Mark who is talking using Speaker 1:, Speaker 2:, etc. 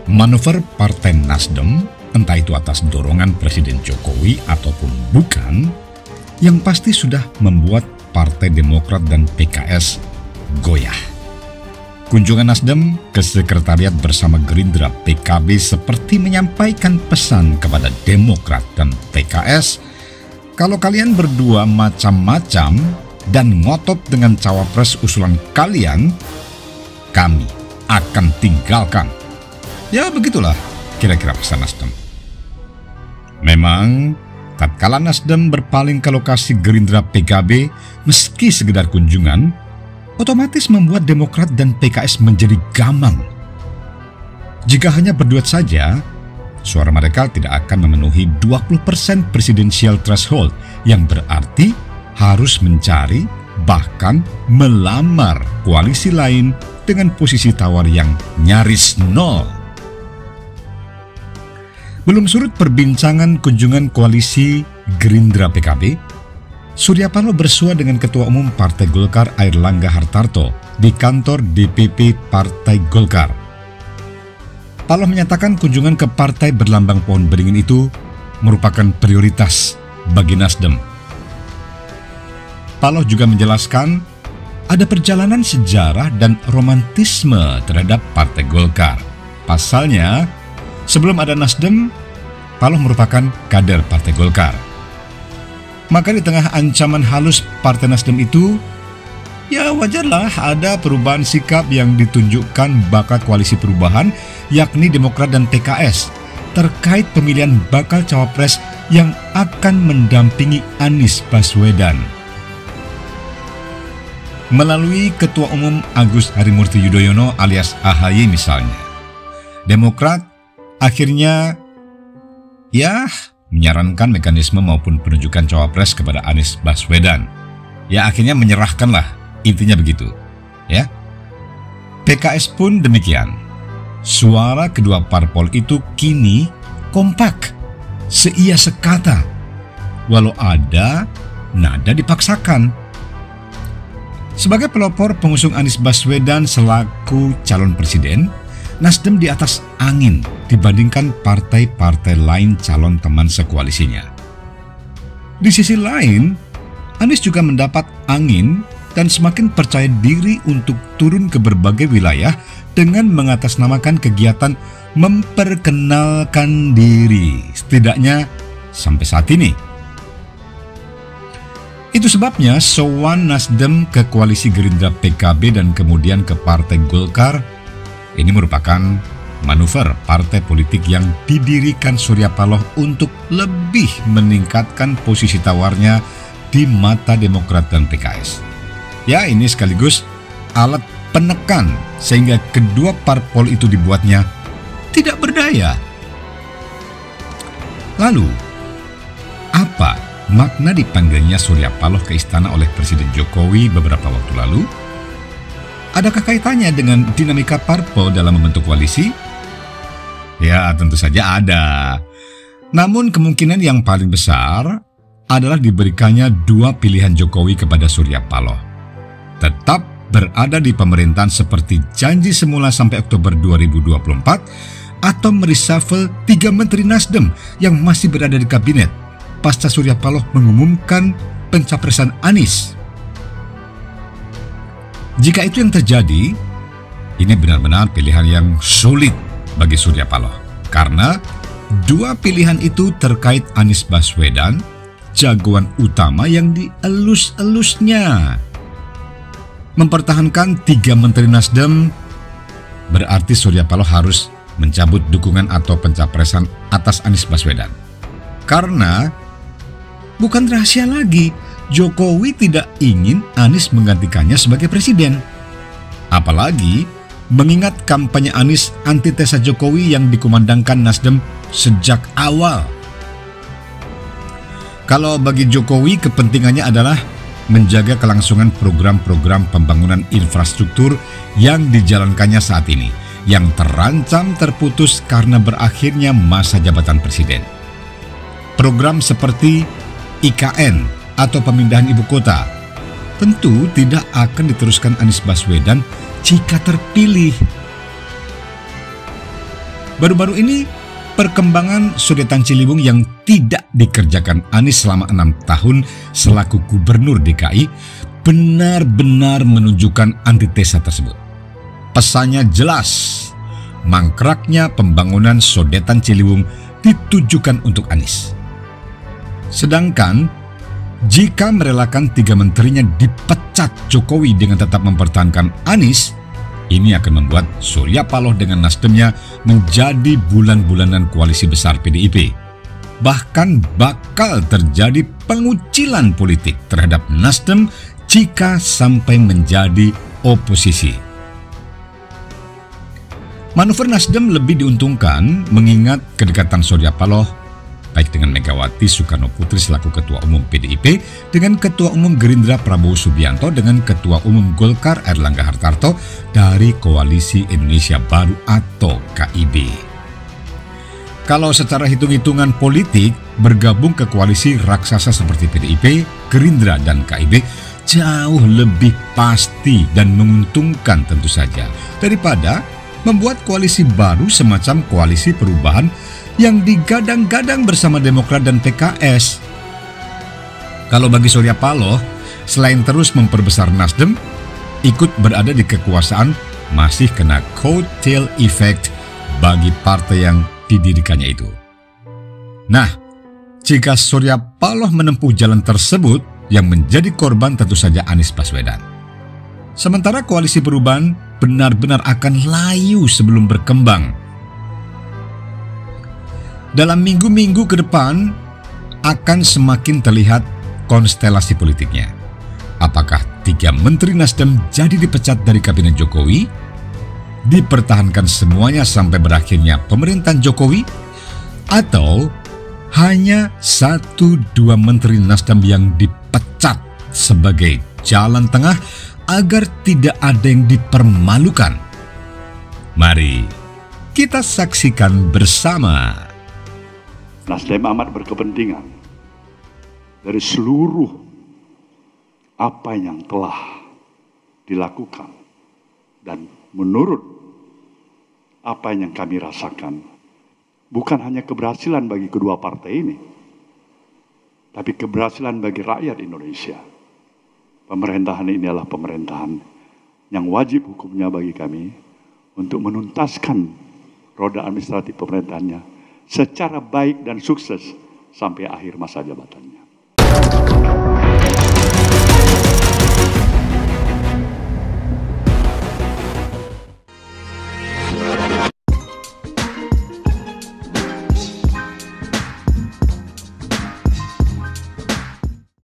Speaker 1: Manuver Partai Nasdem, entah itu atas dorongan Presiden Jokowi ataupun bukan, yang pasti sudah membuat Partai Demokrat dan PKS goyah. Kunjungan Nasdem ke sekretariat bersama Gerindra PKB seperti menyampaikan pesan kepada Demokrat dan PKS, kalau kalian berdua macam-macam dan ngotot dengan cawapres usulan kalian, kami akan tinggalkan. Ya begitulah kira-kira pesan Nasdem. Memang tatkala Nasdem berpaling ke lokasi Gerindra PKB meski sekedar kunjungan, otomatis membuat Demokrat dan PKS menjadi gamang. Jika hanya berduet saja, suara mereka tidak akan memenuhi 20% presidensial threshold, yang berarti harus mencari bahkan melamar koalisi lain dengan posisi tawar yang nyaris nol. Belum surut perbincangan kunjungan koalisi Gerindra PKB, Surya Paloh bersua dengan Ketua Umum Partai Golkar Airlangga Hartarto di kantor DPP Partai Golkar. Paloh menyatakan kunjungan ke partai berlambang pohon beringin itu merupakan prioritas bagi Nasdem. Paloh juga menjelaskan ada perjalanan sejarah dan romantisme terhadap Partai Golkar. Pasalnya, sebelum ada Nasdem, Paloh merupakan kader Partai Golkar. Maka di tengah ancaman halus Partai Nasdem itu, ya wajarlah ada perubahan sikap yang ditunjukkan bakal koalisi perubahan, yakni Demokrat dan PKS, terkait pemilihan bakal cawapres yang akan mendampingi Anies Baswedan. Melalui Ketua Umum Agus Harimurti Yudhoyono alias AHY misalnya, Demokrat akhirnya menyarankan mekanisme maupun penunjukan cawapres kepada Anies Baswedan. Ya akhirnya menyerahkanlah, intinya begitu. Ya. PKS pun demikian. Suara kedua parpol itu kini kompak, seia sekata, walau ada nada dipaksakan. Sebagai pelopor pengusung Anies Baswedan selaku calon presiden, Nasdem di atas angin dibandingkan partai-partai lain calon teman sekoalisinya. Di sisi lain, Anies juga mendapat angin dan semakin percaya diri untuk turun ke berbagai wilayah dengan mengatasnamakan kegiatan memperkenalkan diri, setidaknya sampai saat ini. Itu sebabnya sowan Nasdem ke koalisi Gerindra PKB dan kemudian ke Partai Golkar. Ini merupakan manuver partai politik yang didirikan Surya Paloh untuk lebih meningkatkan posisi tawarnya di mata Demokrat dan PKS. Ya, ini sekaligus alat penekan sehingga kedua parpol itu dibuatnya tidak berdaya. Lalu, apa makna dipanggilnya Surya Paloh ke istana oleh Presiden Jokowi beberapa waktu lalu? Adakah kaitannya dengan dinamika parpol dalam membentuk koalisi? Ya, tentu saja ada. Namun kemungkinan yang paling besar adalah diberikannya dua pilihan Jokowi kepada Surya Paloh. Tetap berada di pemerintahan seperti janji semula sampai Oktober 2024 atau mereshuffle 3 menteri Nasdem yang masih berada di kabinet pasca Surya Paloh mengumumkan pencapresan Anies. Jika itu yang terjadi, ini benar-benar pilihan yang sulit bagi Surya Paloh. Karena dua pilihan itu terkait Anies Baswedan, jagoan utama yang dielus-elusnya. Mempertahankan 3 menteri Nasdem berarti Surya Paloh harus mencabut dukungan atau pencapresan atas Anies Baswedan. Karena bukan rahasia lagi, Jokowi tidak ingin Anies menggantikannya sebagai presiden. Apalagi mengingat kampanye Anies antitesa Jokowi yang dikumandangkan Nasdem sejak awal. Kalau bagi Jokowi kepentingannya adalah menjaga kelangsungan program-program pembangunan infrastruktur yang dijalankannya saat ini, yang terancam terputus karena berakhirnya masa jabatan presiden. Program seperti IKN atau pemindahan ibu kota tentu tidak akan diteruskan Anies Baswedan jika terpilih. Baru-baru ini, perkembangan sodetan Ciliwung yang tidak dikerjakan Anies selama 6 tahun selaku gubernur DKI benar-benar menunjukkan antitesa tersebut. Pesannya jelas, mangkraknya pembangunan sodetan Ciliwung ditujukan untuk Anies. Sedangkan, jika merelakan 3 menterinya dipecat Jokowi dengan tetap mempertahankan Anies, ini akan membuat Surya Paloh dengan Nasdemnya menjadi bulan-bulanan koalisi besar PDIP. Bahkan bakal terjadi pengucilan politik terhadap Nasdem jika sampai menjadi oposisi. Manuver Nasdem lebih diuntungkan mengingat kedekatan Surya Paloh baik dengan Megawati Soekarno Putri selaku Ketua Umum PDIP, dengan Ketua Umum Gerindra Prabowo Subianto, dengan Ketua Umum Golkar Airlangga Hartarto dari Koalisi Indonesia Baru atau KIB. Kalau secara hitung-hitungan politik, bergabung ke koalisi raksasa seperti PDIP, Gerindra, dan KIB jauh lebih pasti dan menguntungkan tentu saja daripada membuat koalisi baru semacam koalisi perubahan yang digadang-gadang bersama Demokrat dan PKS. Kalau bagi Surya Paloh, selain terus memperbesar Nasdem, ikut berada di kekuasaan masih kena coattail effect bagi partai yang didirikannya itu. Nah, jika Surya Paloh menempuh jalan tersebut, yang menjadi korban tentu saja Anies Baswedan. Sementara koalisi perubahan benar-benar akan layu sebelum berkembang. Dalam minggu-minggu ke depan akan semakin terlihat konstelasi politiknya. Apakah 3 menteri Nasdem jadi dipecat dari kabinet Jokowi, dipertahankan semuanya sampai berakhirnya pemerintahan Jokowi, atau hanya 1-2 menteri Nasdem yang dipecat sebagai jalan tengah agar tidak ada yang dipermalukan. Mari kita saksikan bersama.
Speaker 2: Nasdem amat berkepentingan dari seluruh apa yang telah dilakukan dan menurut apa yang kami rasakan, bukan hanya keberhasilan bagi kedua partai ini, tapi keberhasilan bagi rakyat Indonesia. Pemerintahan ini adalah pemerintahan yang wajib hukumnya bagi kami untuk menuntaskan roda administratif pemerintahannya secara baik dan sukses sampai akhir masa jabatannya.